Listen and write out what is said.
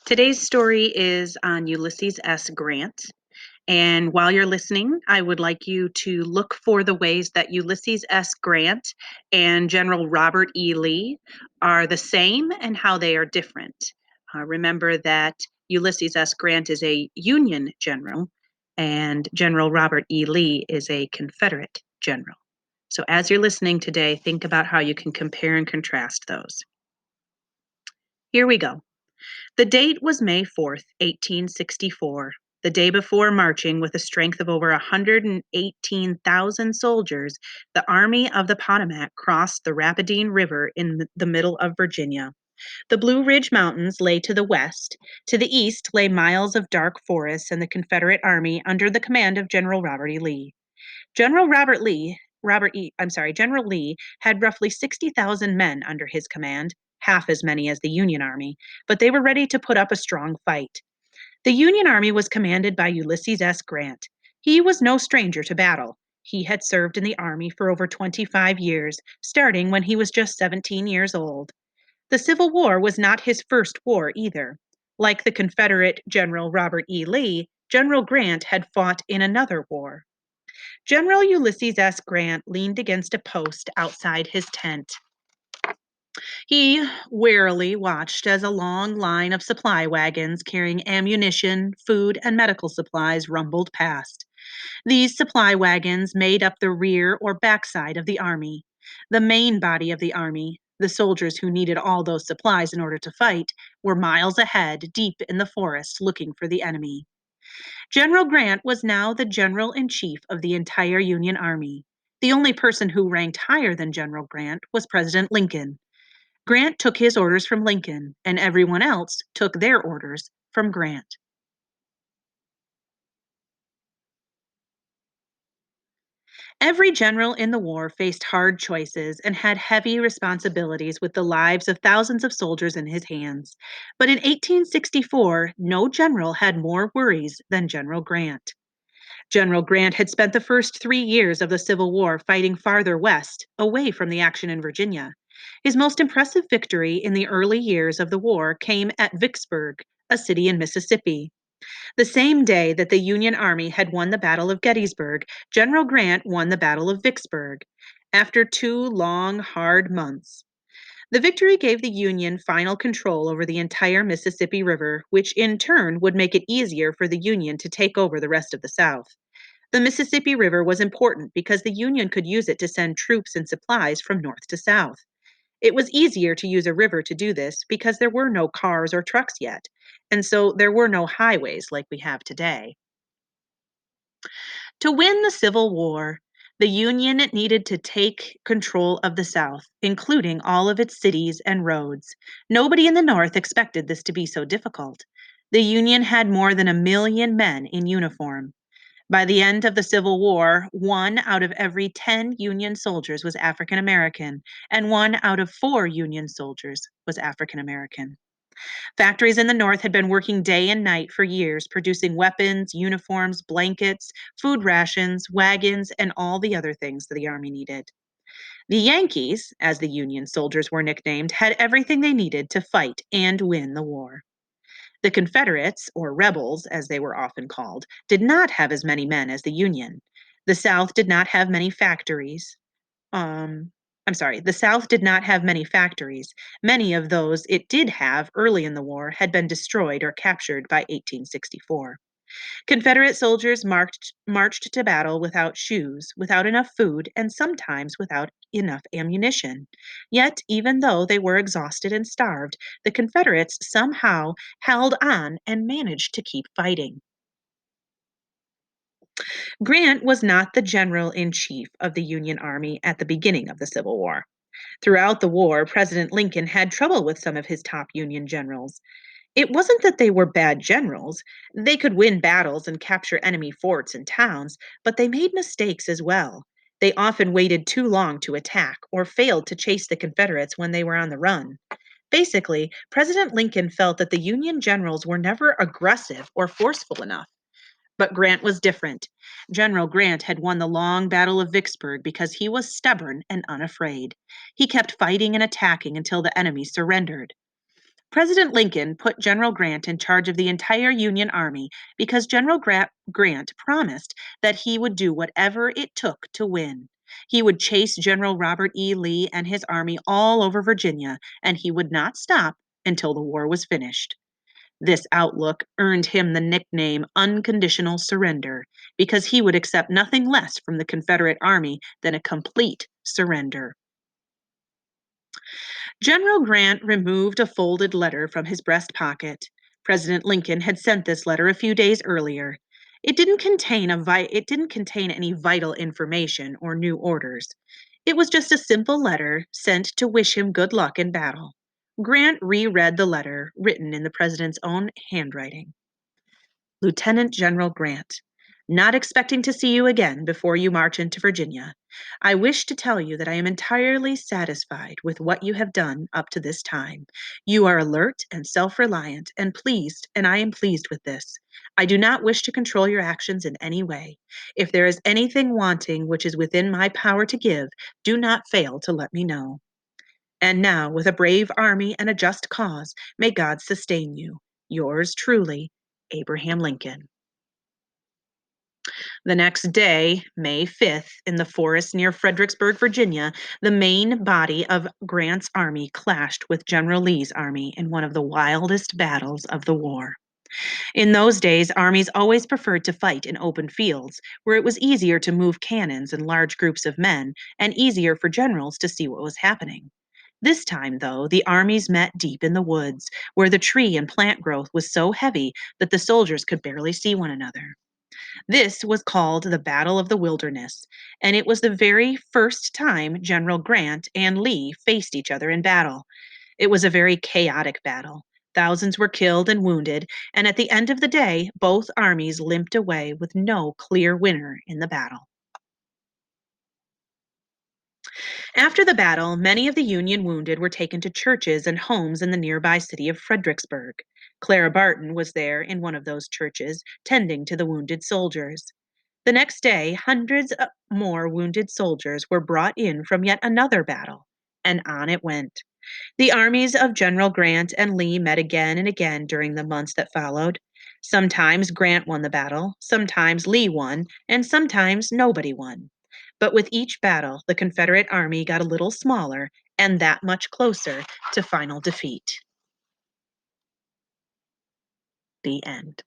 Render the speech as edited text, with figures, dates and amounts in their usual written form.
Today's story is on Ulysses S. Grant. And while you're listening, I would like you to look for the ways that Ulysses S. Grant and General Robert E. Lee are the same and how they are different. Remember that Ulysses S. Grant is a Union general and General Robert E. Lee is a Confederate general. So as you're listening today, think about how you can compare and contrast those. Here we go. The date was May 4th, 1864, the day before marching with a strength of over 118,000 soldiers, the Army of the Potomac crossed the Rapidan River in the middle of Virginia. The Blue Ridge Mountains lay to the west. To the east lay miles of dark forests and the Confederate Army under the command of General Robert E. Lee. General Lee had roughly 60,000 men under his command, half as many as the Union Army, but they were ready to put up a strong fight. The Union Army was commanded by Ulysses S. Grant. He was no stranger to battle. He had served in the Army for over 25 years, starting when he was just 17 years old. The Civil War was not his first war either. Like the Confederate General Robert E. Lee, General Grant had fought in another war. General Ulysses S. Grant leaned against a post outside his tent. He warily watched as a long line of supply wagons carrying ammunition, food, and medical supplies rumbled past. These supply wagons made up the rear or backside of the army. The main body of the army, the soldiers who needed all those supplies in order to fight, were miles ahead, deep in the forest, looking for the enemy. General Grant was now the general in chief of the entire Union Army. The only person who ranked higher than General Grant was President Lincoln. Grant took his orders from Lincoln, and everyone else took their orders from Grant. Every general in the war faced hard choices and had heavy responsibilities with the lives of thousands of soldiers in his hands. But in 1864, no general had more worries than General Grant. General Grant had spent the first 3 years of the Civil War fighting farther west, away from the action in Virginia. His most impressive victory in the early years of the war came at Vicksburg, a city in Mississippi. The same day that the Union Army had won the Battle of Gettysburg, General Grant won the Battle of Vicksburg after 2 long, hard months. The victory gave the Union final control over the entire Mississippi River, which in turn would make it easier for the Union to take over the rest of the South. The Mississippi River was important because the Union could use it to send troops and supplies from north to south. It was easier to use a river to do this because there were no cars or trucks yet, and so there were no highways like we have today. To win the Civil War, the Union needed to take control of the South, including all of its cities and roads. Nobody in the North expected this to be so difficult. The Union had more than 1 million men in uniform. By the end of the Civil War, 1 out of every 10 Union soldiers was African American, and 1 out of 4 Union soldiers was African American. Factories in the North had been working day and night for years, producing weapons, uniforms, blankets, food rations, wagons, and all the other things that the Army needed. The Yankees, as the Union soldiers were nicknamed, had everything they needed to fight and win the war. The Confederates, or rebels as they were often called, did not have as many men as the Union. The South did not have many factories. Um, the South did not have many factories. Many of those it did have early in the war had been destroyed or captured by 1864. Confederate soldiers marched to battle without shoes, without enough food, and sometimes without enough ammunition. Yet, even though they were exhausted and starved, the Confederates somehow held on and managed to keep fighting. Grant was not the general in chief of the Union Army at the beginning of the Civil War. Throughout the war, President Lincoln had trouble with some of his top Union generals. It wasn't that they were bad generals. They could win battles and capture enemy forts and towns, but they made mistakes as well. They often waited too long to attack or failed to chase the Confederates when they were on the run. Basically, President Lincoln felt that the Union generals were never aggressive or forceful enough. But Grant was different. General Grant had won the long Battle of Vicksburg because he was stubborn and unafraid. He kept fighting and attacking until the enemy surrendered. President Lincoln put General Grant in charge of the entire Union Army because Grant promised that he would do whatever it took to win. He would chase General Robert E. Lee and his army all over Virginia, and he would not stop until the war was finished. This outlook earned him the nickname Unconditional Surrender because he would accept nothing less from the Confederate Army than a complete surrender. General Grant removed a folded letter from his breast pocket. President Lincoln had sent this letter a few days earlier. It didn't contain any vital information or new orders. It was just a simple letter sent to wish him good luck in battle. Grant reread the letter, written in the president's own handwriting. Lieutenant General Grant, not expecting to see you again before you march into Virginia, I wish to tell you that I am entirely satisfied with what you have done up to this time. You are alert and self-reliant and I am pleased with this. I do not wish to control your actions in any way. If there is anything wanting which is within my power to give, do not fail to let me know. And now, with a brave army and a just cause, may God sustain you. Yours truly, Abraham Lincoln. The next day, May 5th, in the forest near Fredericksburg, Virginia, the main body of Grant's army clashed with General Lee's army in one of the wildest battles of the war. In those days, armies always preferred to fight in open fields, where it was easier to move cannons and large groups of men, and easier for generals to see what was happening. This time, though, the armies met deep in the woods, where the tree and plant growth was so heavy that the soldiers could barely see one another. This was called the Battle of the Wilderness, and it was the very first time General Grant and Lee faced each other in battle. It was a very chaotic battle. Thousands were killed and wounded, and at the end of the day, both armies limped away with no clear winner in the battle. After the battle, many of the Union wounded were taken to churches and homes in the nearby city of Fredericksburg. Clara Barton was there in one of those churches, tending to the wounded soldiers. The next day, hundreds of more wounded soldiers were brought in from yet another battle, and on it went. The armies of General Grant and Lee met again and again during the months that followed. Sometimes Grant won the battle, sometimes Lee won, and sometimes nobody won. But with each battle, the Confederate army got a little smaller and that much closer to final defeat. The end.